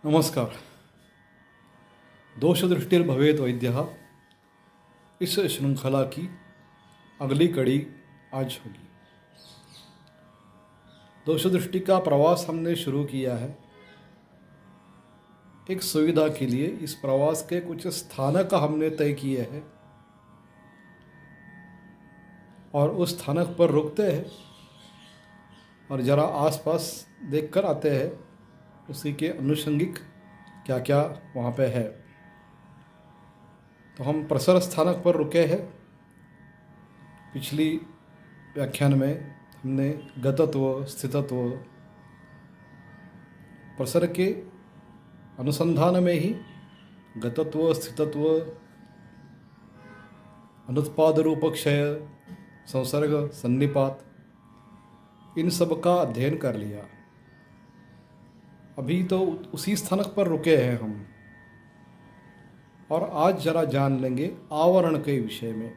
नमस्कार। दोषदृष्टिर्भवेत् वैद्यः, इस श्रृंखला की अगली कड़ी आज होगी। दोषदृष्टि का प्रवास हमने शुरू किया है। एक सुविधा के लिए इस प्रवास के कुछ स्थानक हमने तय किए हैं और उस स्थानक पर रुकते हैं और ज़रा आसपास देखकर आते हैं उसी के अनुषंगिक क्या क्या वहाँ पे है। तो हम प्रसर स्थानक पर रुके हैं। पिछली व्याख्यान में हमने गतत्व, स्थितत्व, प्रसर के अनुसंधान में ही गतत्व, स्थितत्व, अनुत्पाद रूप क्षय, संसर्ग, सन्निपात, इन सब का अध्ययन कर लिया। अभी तो उसी स्थानक पर रुके हैं हम और आज जरा जान लेंगे आवरण के विषय में।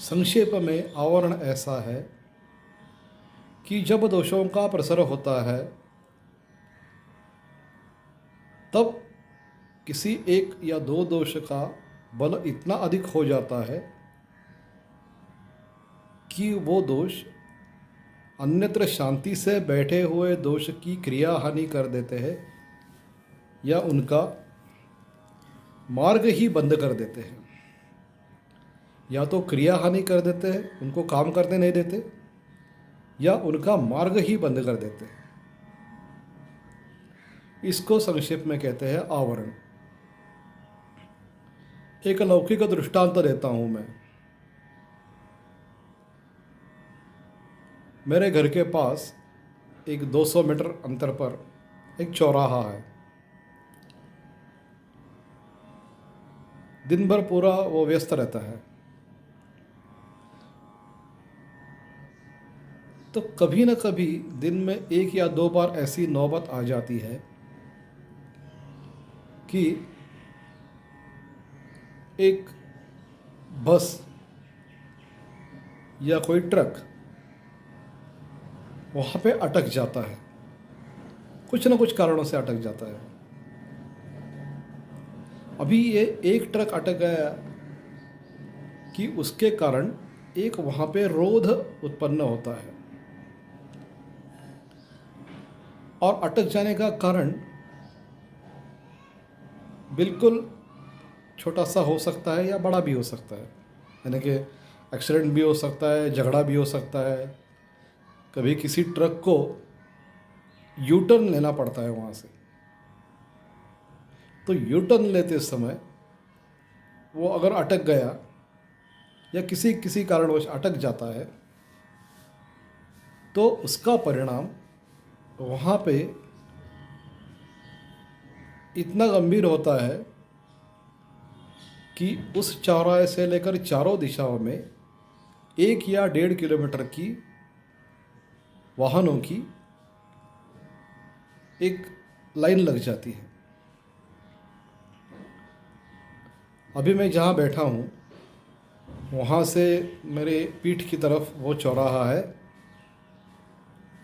संक्षेप में आवरण ऐसा है कि जब दोषों का प्रसर होता है तब किसी एक या दो दोष का बल इतना अधिक हो जाता है कि वो दोष अन्यत्र शांति से बैठे हुए दोष की क्रिया हानि कर देते हैं या उनका मार्ग ही बंद कर देते हैं। या तो क्रिया हानि कर देते हैं, उनको काम करने नहीं देते, या उनका मार्ग ही बंद कर देते हैं। इसको संक्षेप में कहते हैं आवरण। एक लौकिक दृष्टांत देता हूँ मैं। मेरे घर के पास एक 200 मीटर अंतर पर एक चौराहा है। दिन भर पूरा वो व्यस्त रहता है। तो कभी न कभी दिन में एक या दो बार ऐसी नौबत आ जाती है कि एक बस या कोई ट्रक वहाँ पे अटक जाता है। कुछ न कुछ कारणों से अटक जाता है। अभी ये एक ट्रक अटक गया कि उसके कारण एक वहाँ पे रोध उत्पन्न होता है और अटक जाने का कारण बिल्कुल छोटा सा हो सकता है या बड़ा भी हो सकता है। यानी कि एक्सीडेंट भी हो सकता है, झगड़ा भी हो सकता है। कभी किसी ट्रक को यू टर्न लेना पड़ता है वहाँ से। तो यू टर्न लेते समय वो अगर अटक गया या किसी किसी कारणवश अटक जाता है तो उसका परिणाम वहाँ पे इतना गंभीर होता है कि उस चौराहे से लेकर चारों दिशाओं में 1 या 1.5 किलोमीटर की वाहनों की एक लाइन लग जाती है। अभी मैं जहाँ बैठा हूँ वहाँ से मेरे पीठ की तरफ वो चौराहा है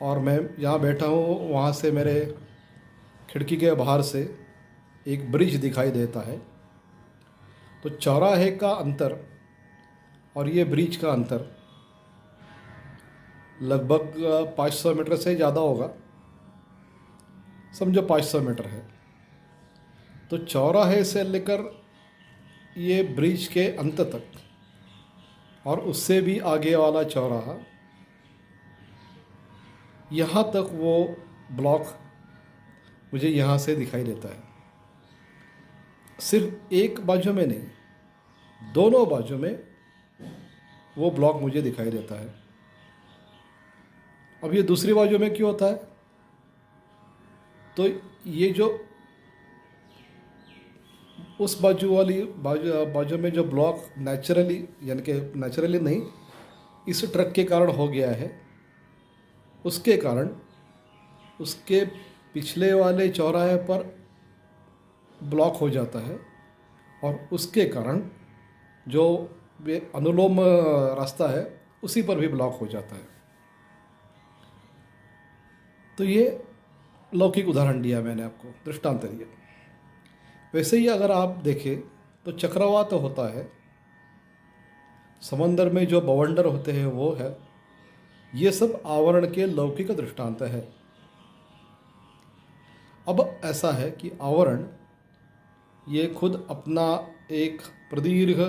और मैं जहाँ बैठा हूँ वहाँ से मेरे खिड़की के बाहर से एक ब्रिज दिखाई देता है। तो चौराहे का अंतर और ये ब्रिज का अंतर लगभग 500 मीटर से ज़्यादा होगा। समझो 500 मीटर है। तो चौराहे से लेकर ये ब्रिज के अंत तक और उससे भी आगे वाला चौराहा, यहाँ तक वो ब्लॉक मुझे यहाँ से दिखाई देता है। सिर्फ एक बाजू में नहीं, दोनों बाजू में वो ब्लॉक मुझे दिखाई देता है। अब ये दूसरी बाजू में क्यों होता है? तो ये जो उस बाजू में जो ब्लॉक नेचुरली, यानी कि नेचुरली नहीं, इस ट्रक के कारण हो गया है, उसके कारण उसके पिछले वाले चौराहे पर ब्लॉक हो जाता है और उसके कारण जो वे अनुलोम रास्ता है उसी पर भी ब्लॉक हो जाता है। तो ये लौकिक उदाहरण दिया मैंने, आपको दृष्टांत दिया। वैसे ही अगर आप देखें तो चक्रवात होता है, समंदर में जो बवंडर होते हैं वो है, ये सब आवरण के लौकिक दृष्टांत है। अब ऐसा है कि आवरण ये खुद अपना एक प्रदीर्घ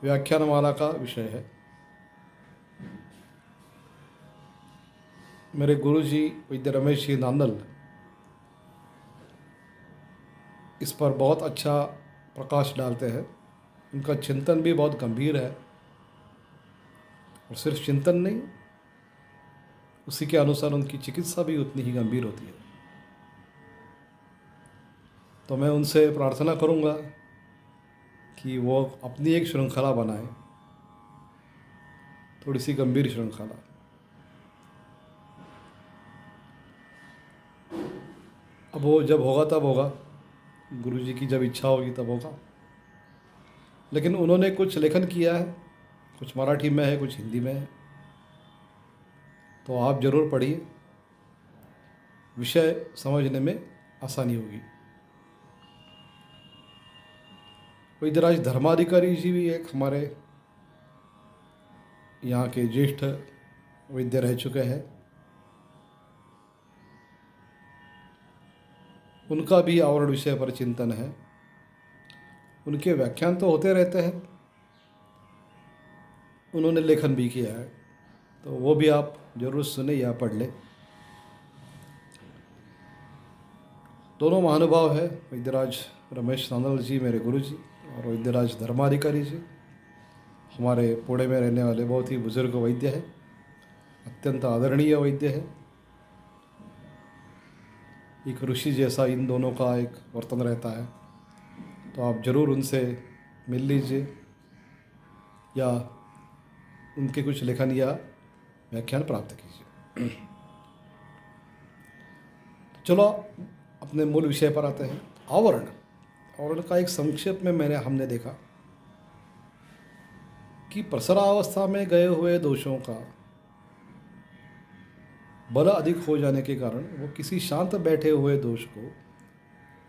व्याख्यानमाला का विषय है। मेरे गुरुजी वैद्य रमेश जी नांदल इस पर बहुत अच्छा प्रकाश डालते हैं। उनका चिंतन भी बहुत गंभीर है, और सिर्फ चिंतन नहीं, उसी के अनुसार उनकी चिकित्सा भी उतनी ही गंभीर होती है। तो मैं उनसे प्रार्थना करूंगा कि वो अपनी एक श्रृंखला बनाए, थोड़ी सी गंभीर श्रृंखला। अब वो जब होगा तब होगा, गुरुजी की जब इच्छा होगी तब होगा। लेकिन उन्होंने कुछ लेखन किया है, कुछ मराठी में है, कुछ हिंदी में है, तो आप ज़रूर पढ़िए, विषय समझने में आसानी होगी। वैद्यराज धर्माधिकारी जी भी एक हमारे यहाँ के ज्येष्ठ वैद्य रह चुके हैं। उनका भी आवरण विषय पर चिंतन है। उनके व्याख्यान तो होते रहते हैं, उन्होंने लेखन भी किया है, तो वो भी आप जरूर सुने या पढ़ लें। दोनों महानुभाव है, वैद्यराज रमेश नांदल जी मेरे गुरु जी, और वैद्यराज धर्माधिकारी जी हमारे पुणे में रहने वाले बहुत ही बुजुर्ग वैद्य है, अत्यंत आदरणीय वैद्य है। एक ऋषि जैसा इन दोनों का एक वर्तन रहता है। तो आप ज़रूर उनसे मिल लीजिए या उनके कुछ लेखन या व्याख्यान प्राप्त कीजिए। चलो अपने मूल विषय पर आते हैं। आवरण, आवरण का एक संक्षेप में हमने देखा कि प्रसरावस्था में गए हुए दोषों का बल अधिक हो जाने के कारण वो किसी शांत बैठे हुए दोष को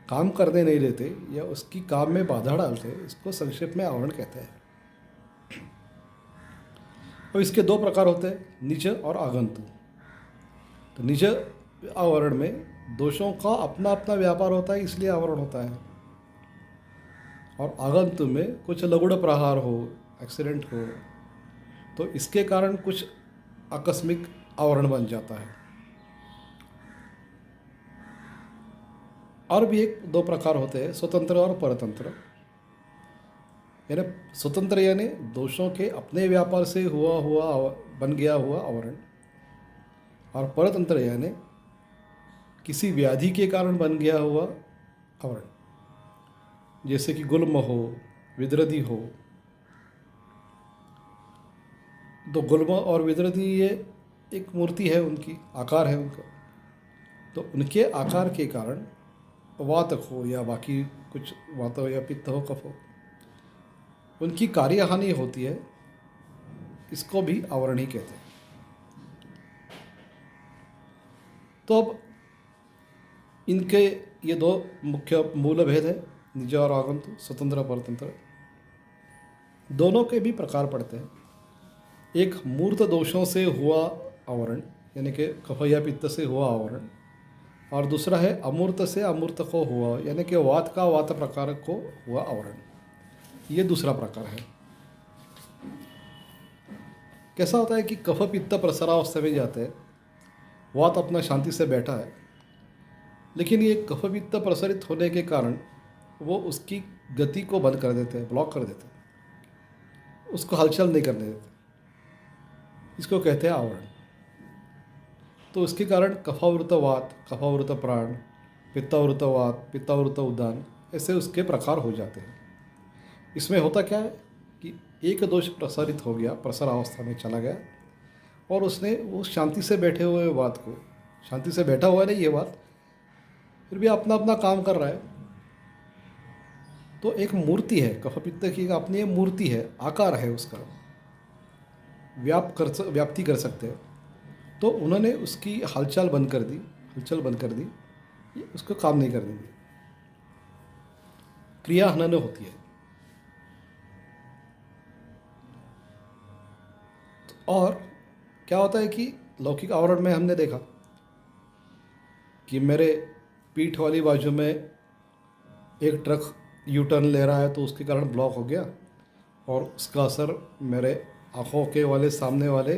काम करने नहीं देते या उसकी काम में बाधा डालते, इसको संक्षेप में आवरण कहते हैं। और इसके दो प्रकार होते हैं, निज और आगंतु। तो निज आवरण में दोषों का अपना अपना व्यापार होता है, इसलिए आवरण होता है। और आगंतु में कुछ लघुड़ प्रहार हो, एक्सीडेंट हो, तो इसके कारण कुछ आकस्मिक आवरण बन जाता है। और भी एक दो प्रकार होते हैं, स्वतंत्र और परतंत्र। यानी स्वतंत्र यानी दोषों के अपने व्यापार से हुआ बन गया हुआ आवरण, और परतंत्र यानी किसी व्याधि के कारण बन गया हुआ आवरण, जैसे कि गुल्म हो, विद्रदी हो। तो गुल्म और विद्रदी ये एक मूर्ति है, उनकी आकार है उनका, तो उनके आकार के कारण वात हो या बाकी कुछ वात हो या पित्त हो, कफ हो, उनकी कार्यहानि होती है, इसको भी आवरण ही कहते हैं। तो अब इनके ये दो मुख्य मूल भेद है, निज और आगंतु, स्वतंत्र परतंत्र। दोनों के भी प्रकार पड़ते हैं। एक मूर्त दोषों से हुआ आवरण, यानी कि कफ या पित्त से हुआ आवरण, और दूसरा है अमूर्त से अमूर्त को हुआ, यानी कि वात का वात प्रकार को हुआ आवरण। ये दूसरा प्रकार है। कैसा होता है कि कफ पित्त प्रसरावस्था में जाते हैं, वात अपना शांति से बैठा है, लेकिन ये कफ पित्त प्रसरित होने के कारण वो उसकी गति को बंद कर देते हैं, ब्लॉक कर देते हैं, उसको हलचल नहीं करने देते। इसको कहते हैं आवरण। तो उसके कारण कफावृत वात, कफावृत प्राण, पित्तावृत वात, पित्तावृत उदान, ऐसे उसके प्रकार हो जाते हैं। इसमें होता क्या है कि एक दोष प्रसारित हो गया, प्रसर अवस्था में चला गया, और उसने वो शांति से बैठे हुए वात को, शांति से बैठा हुआ नहीं ये वात, फिर भी अपना अपना काम कर रहा है। तो एक मूर्ति है, कफ पित्त की अपनी एक मूर्ति है, आकार है उसका, व्याप्ति कर सकते हैं। तो उन्होंने उसकी हलचल बंद कर दी, ये उसको काम नहीं करने दी। क्रिया हनन होती है। और क्या होता है कि लौकिक आवरण में हमने देखा कि मेरे पीठ वाली बाजू में एक ट्रक यू टर्न ले रहा है, तो उसके कारण ब्लॉक हो गया और उसका असर मेरे आँखों के वाले सामने वाले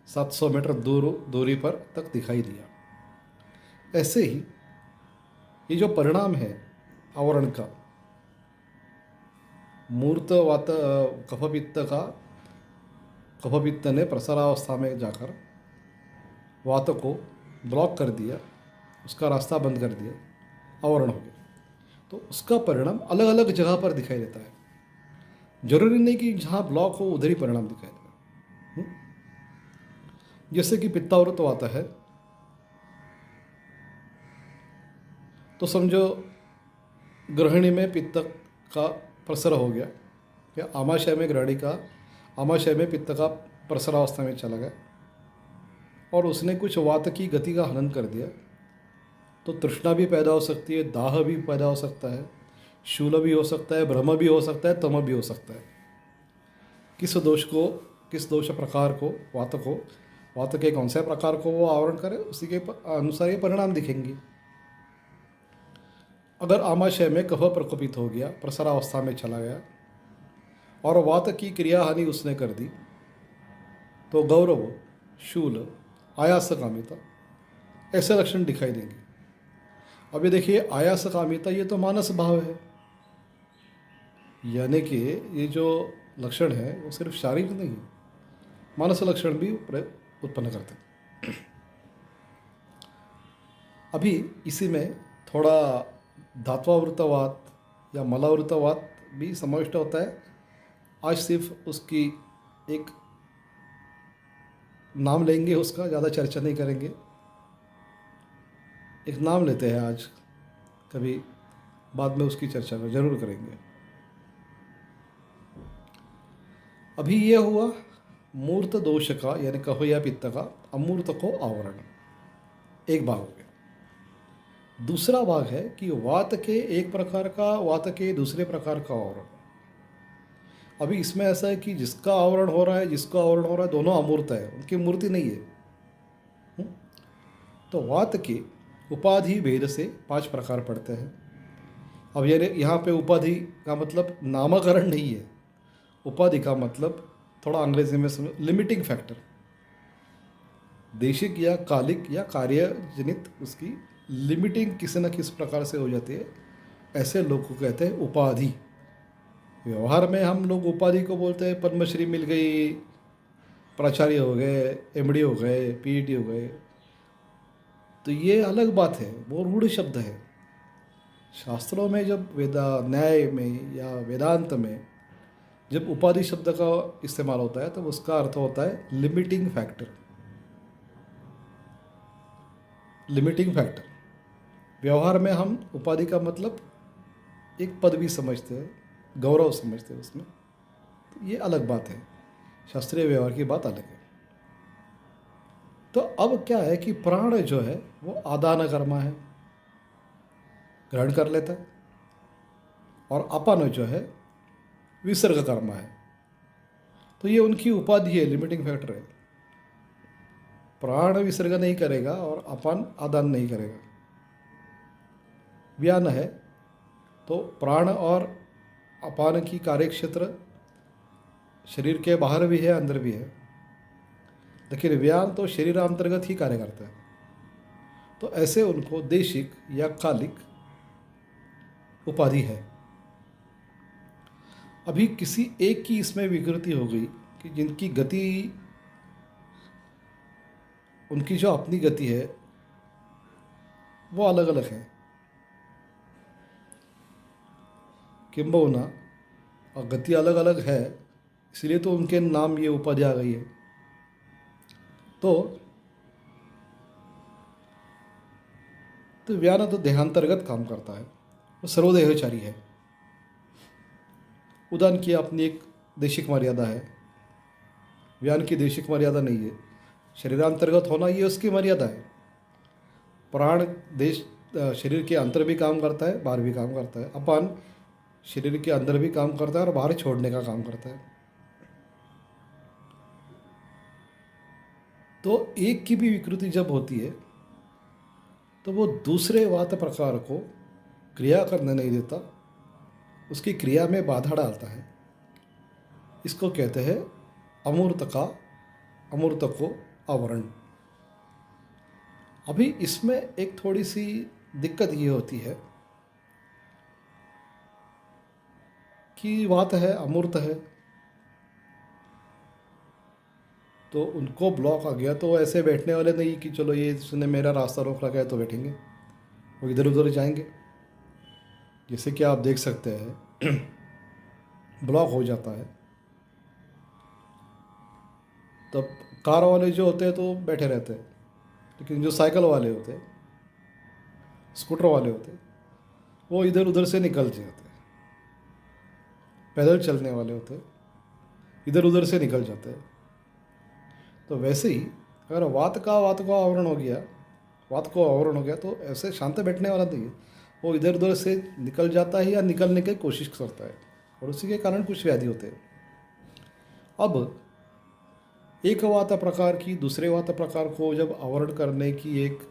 700 मीटर दूरी पर तक दिखाई दिया। ऐसे ही ये जो परिणाम है आवरण का, मूर्त वात कफपित्त ने प्रसरावस्था में जाकर वात को ब्लॉक कर दिया, उसका रास्ता बंद कर दिया, आवरण हो गया। तो उसका परिणाम अलग अलग जगह पर दिखाई देता है। जरूरी नहीं कि जहाँ ब्लॉक हो उधर ही परिणाम दिखाई देगा। जैसे कि पित्तावृत आता है, तो समझो गृहिणी में पित्त का प्रसर हो गया, या आमाशय में पित्त का प्रसरावस्था में चला गया और उसने कुछ वात की गति का हनन कर दिया, तो तृष्णा भी पैदा हो सकती है, दाह भी पैदा हो सकता है, शूल भी हो सकता है, भ्रम भी हो सकता है, तम भी हो सकता है। किस दोष प्रकार को वात के कौन से प्रकार को वो आवरण करे, उसी के अनुसार ये परिणाम दिखेंगे। अगर आमाशय में कफ प्रकोपित हो गया, प्रसरावस्था में चला गया और वात की क्रिया हानि उसने कर दी, तो गौरव, शूल, आयास कामिता ऐसे लक्षण दिखाई देंगे। अभी देखिए, आयास कामिता ये तो मानस भाव है, यानी कि ये जो लक्षण है वो सिर्फ शारीरिक नहीं है, मानस लक्षण भी उत्पन्न करते हैं। अभी इसी में थोड़ा धात्वावृतवात या मलावृतवात भी समाविष्ट होता है। आज सिर्फ उसकी एक नाम लेंगे, उसका ज़्यादा चर्चा नहीं करेंगे। एक नाम लेते हैं आज, कभी बाद में उसकी चर्चा जरूर करेंगे। अभी यह हुआ मूर्त दोष का, यानी कहो या पित्त का अमूर्त को आवरण, एक भाग हो गया। दूसरा भाग है कि वात के एक प्रकार का, वात के दूसरे प्रकार का आवरण। अभी इसमें ऐसा है कि जिसका आवरण हो रहा है दोनों अमूर्त है, उनकी मूर्ति नहीं है। तो वात के उपाधि भेद से 5 प्रकार पड़ते हैं। अब यानी यहाँ पे उपाधि का मतलब नामकरण नहीं है, उपाधि का मतलब थोड़ा अंग्रेजी में समझ, लिमिटिंग फैक्टर, देशिक या कालिक या कार्यजनित उसकी लिमिटिंग किसी न किस प्रकार से हो जाती है, ऐसे लोग को कहते हैं उपाधि। व्यवहार में हम लोग उपाधि को बोलते हैं पद्मश्री मिल गई, प्राचार्य हो गए, एमडी हो गए, पीएटी हो गए, तो ये अलग बात है, वो रूढ़ शब्द है। शास्त्रों में जब न्याय में या वेदांत में जब उपाधि शब्द का इस्तेमाल होता है, तो उसका अर्थ होता है लिमिटिंग फैक्टर। लिमिटिंग फैक्टर व्यवहार में हम उपाधि का मतलब एक पदवी समझते हैं, गौरव समझते हैं उसमें, तो ये अलग बात है, शास्त्रीय व्यवहार की बात अलग है। तो अब क्या है कि प्राण जो है वो आदान कर्मा है, ग्रहण कर लेता है, और अपन जो है विसर्ग कर्मा है। तो ये उनकी उपाधि है, लिमिटिंग फैक्टर है। प्राण विसर्ग नहीं करेगा और अपन आदान नहीं करेगा। व्यान है तो प्राण और अपान की कार्यक्षेत्र शरीर के बाहर भी है, अंदर भी है, लेकिन व्यान तो शरीरांतर्गत ही कार्य करता है। तो ऐसे उनको देशिक या कालिक उपाधि है। अभी किसी एक की इसमें विकृति हो गई कि जिनकी गति, उनकी जो अपनी गति है वो अलग अलग है, किंबहुना और गति अलग अलग है, इसलिए तो उनके नाम ये उपाधि आ गई है। तो व्यान तो देहांतर्गत काम करता है, वो सर्वदेहचारी है। उदान की अपनी एक देशिक मर्यादा है, व्यान की देशिक मर्यादा नहीं है। शरीरांतर्गत होना ये उसकी मर्यादा है। प्राण देश शरीर के अंदर भी काम करता है, बाहर भी काम करता है। अपान शरीर के अंदर भी काम करता है और बाहर छोड़ने का काम करता है। तो एक की भी विकृति जब होती है तो वो दूसरे वात प्रकार को क्रिया करने नहीं देता, उसकी क्रिया में बाधा डालता है। इसको कहते हैं अमूर्त को आवरण। अभी इसमें एक थोड़ी सी दिक्कत ये होती है कि वात है, अमूर्त है, तो उनको ब्लॉक आ गया तो ऐसे बैठने वाले नहीं कि चलो ये इसने मेरा रास्ता रोक रखा है तो बैठेंगे, वो इधर उधर जाएंगे। जैसे कि आप देख सकते हैं ब्लॉक हो जाता है, तब कार वाले जो होते हैं तो बैठे रहते हैं, लेकिन जो साइकिल वाले होते हैं, स्कूटर वाले होते हैं, वो इधर उधर से निकल जाते हैं। पैदल चलने वाले होते हैं, इधर उधर से निकल जाते हैं। तो वैसे ही अगर वात को आवरण हो गया, वात को आवरण हो गया तो ऐसे शांत बैठने वाला नहीं है, वो इधर उधर से निकल जाता है या निकलने की कोशिश करता है, और उसी के कारण कुछ व्याधि होते हैं। अब एक वात प्रकार की दूसरे वात प्रकार को जब आवरण करने की एक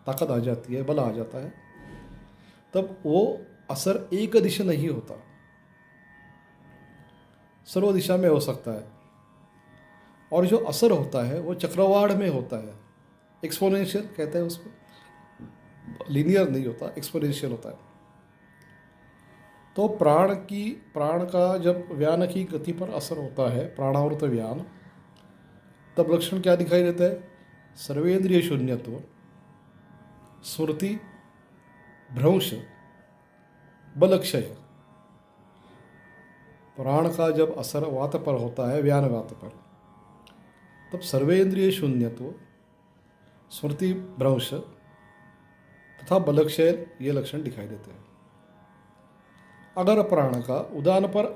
ताकत आ जाती है, बल आ जाता है, तब वो असर एक दिशा नहीं होता, सर्व दिशा में हो सकता है। और जो असर होता है वो चक्रवाढ़ में होता है, एक्सपोनेंशियल कहते हैं उसको, लीनियर नहीं होता, एक्सपोनेंशियल होता है। तो प्राण का जब व्यान की गति पर असर होता है, प्राणावृत व्यान, तब लक्षण क्या दिखाई देता है? सर्वेंद्रिय शून्यत्व, स्मृति भ्रंश, बलक्षय। प्राण का जब असर वात पर होता है, व्यान वात पर, तब सर्वेंद्रिय शून्यत्व, स्मृति भ्रंश तथा बलक्षय ये लक्षण दिखाई देते हैं। अगर प्राण का उदान पर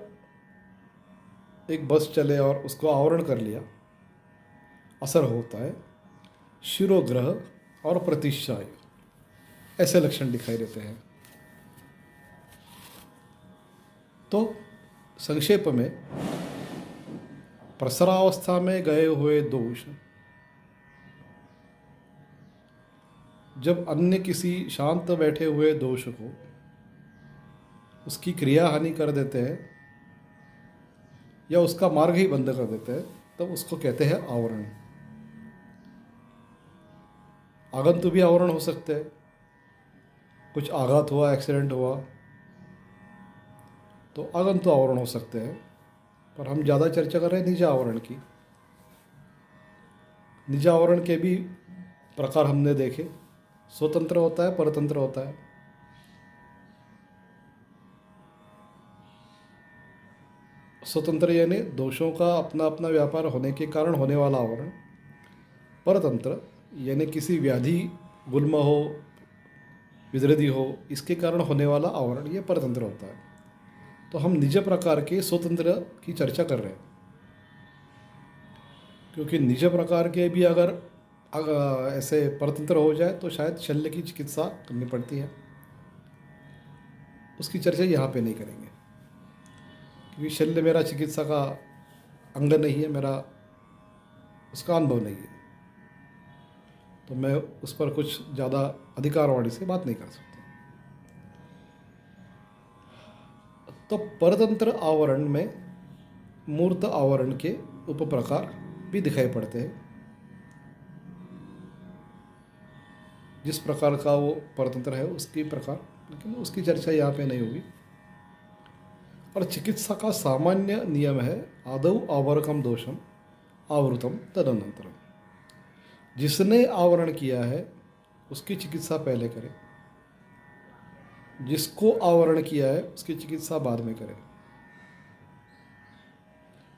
एक बस चले और उसको आवरण कर लिया, असर होता है शिरोग्रह और प्रतिशाय, ऐसे लक्षण दिखाई देते हैं। तो संक्षेप में प्रसरावस्था में गए हुए दोष जब अन्य किसी शांत बैठे हुए दोष को उसकी क्रिया हानि कर देते हैं या उसका मार्ग ही बंद कर देते हैं, तब उसको कहते हैं आवरण। आगंतु भी आवरण हो सकते हैं। कुछ आघात हुआ, एक्सीडेंट हुआ, तो आगंतु आवरण हो सकते हैं। पर हम ज़्यादा चर्चा कर रहे हैं निज आवरण की। निज आवरण के भी प्रकार हमने देखे, स्वतंत्र होता है, परतंत्र होता है। स्वतंत्र यानी दोषों का अपना अपना व्यापार होने के कारण होने वाला आवरण। परतंत्र यानी किसी व्याधि, गुल्म हो, विदृधि हो, इसके कारण होने वाला आवरण, ये परतंत्र होता है। तो हम निज प्रकार के स्वतंत्र की चर्चा कर रहे हैं, क्योंकि निज प्रकार के भी अगर ऐसे परतंत्र हो जाए तो शायद शल्य की चिकित्सा करनी पड़ती है। उसकी चर्चा यहाँ पे नहीं करेंगे, क्योंकि शल्य मेरा चिकित्सा का अंग नहीं है, मेरा उसका अनुभव नहीं है, तो मैं उस पर कुछ ज़्यादा अधिकारवाणी से बात नहीं कर सकता। तो परतंत्र आवरण में मूर्त आवरण के उपप्रकार भी दिखाई पड़ते हैं। जिस प्रकार का वो परतंत्र है उसकी प्रकार, लेकिन उसकी चर्चा यहाँ पे नहीं होगी। और चिकित्सा का सामान्य नियम है आदौ आवरकम दोषम आवृतम तदनंतरम। जिसने आवरण किया है उसकी चिकित्सा पहले करें, जिसको आवरण किया है उसकी चिकित्सा बाद में करें।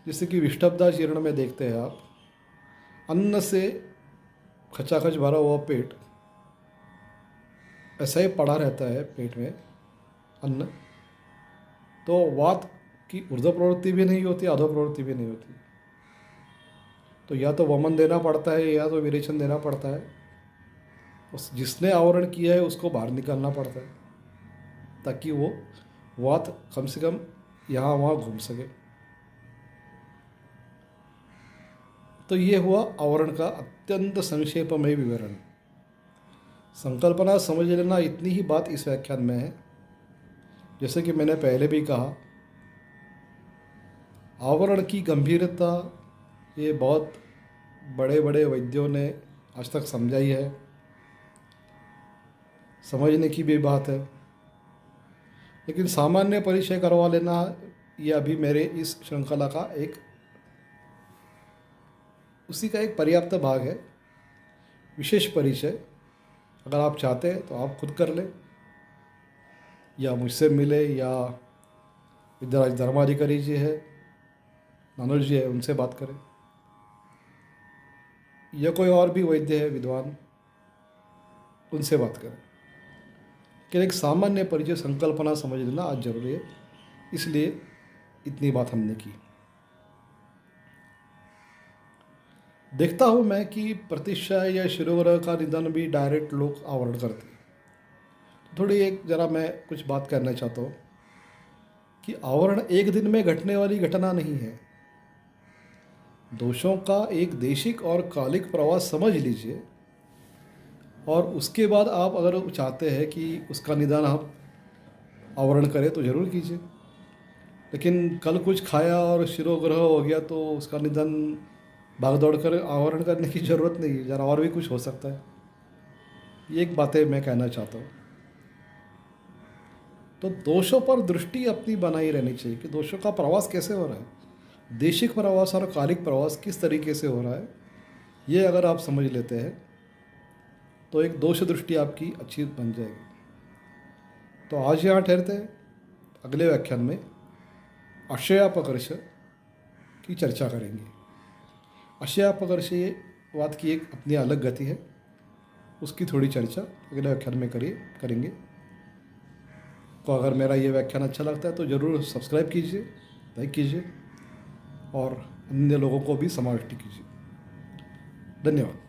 जैसे कि विष्टब्दा जीर्ण में देखते हैं आप, अन्न से खचाखच भरा हुआ पेट ऐसा ही पड़ा रहता है पेट में अन्न, तो वात की ऊर्ध्व प्रवृत्ति भी नहीं होती, अधो प्रवृत्ति भी नहीं होती। तो या तो वमन देना पड़ता है या तो विरेचन देना पड़ता है। उस जिसने आवरण किया है उसको बाहर निकालना पड़ता है ताकि वो वात कम से कम यहाँ वहाँ घूम सके। तो ये हुआ आवरण का अत्यंत संक्षेप में विवरण। संकल्पना समझ लेना, इतनी ही बात इस व्याख्यान में है। जैसे कि मैंने पहले भी कहा, आवरण की गंभीरता ये बहुत बड़े बड़े वैद्यों ने आज तक समझाई है, समझने की भी बात है। लेकिन सामान्य परिचय करवा लेना ये अभी मेरे इस श्रृंखला का उसी का एक पर्याप्त भाग है। विशेष परिचय अगर आप चाहते हैं तो आप खुद कर लें, या मुझसे मिले, या विद्याराज धर्माधिकारी जी है, नानुल जी है, उनसे बात करें, या कोई और भी वैद्य है विद्वान, उनसे बात करें। कि एक सामान्य परिचय संकल्पना समझ लेना आज जरूरी है, इसलिए इतनी बात हमने की। देखता हूँ मैं कि प्रतिशय या शिरोग्रह का निदान भी डायरेक्ट लोग आवरण करते हैं। तो थोड़ी ज़रा मैं कुछ बात करना चाहता हूँ कि आवरण एक दिन में घटने वाली घटना नहीं है। दोषों का एक देशिक और कालिक प्रवास समझ लीजिए, और उसके बाद आप अगर चाहते हैं कि उसका निदान आप आवरण करें तो ज़रूर कीजिए। लेकिन कल कुछ खाया और शिरोग्रह हो गया तो उसका निदान भाग दौड़ कर आवरण करने की ज़रूरत नहीं है, ज़रा और भी कुछ हो सकता है। ये एक बातें मैं कहना चाहता हूँ। तो दोषों पर दृष्टि अपनी बनाई रहनी चाहिए कि दोषों का प्रवास कैसे हो रहा है, देशिक प्रवास और कालिक प्रवास किस तरीके से हो रहा है। ये अगर आप समझ लेते हैं तो एक दोष दृष्टि आपकी अच्छी बन जाएगी। तो आज यहाँ ठहरते हैं, अगले व्याख्यान में आशयापकर्ष की चर्चा करेंगे। आशयापकर्ष ये बात की एक अपनी अलग गति है, उसकी थोड़ी चर्चा अगले व्याख्यान में करेंगे। तो अगर मेरा ये व्याख्यान अच्छा लगता है तो ज़रूर सब्सक्राइब कीजिए, लाइक कीजिए और अन्य लोगों को भी समाविष्ट कीजिए। धन्यवाद।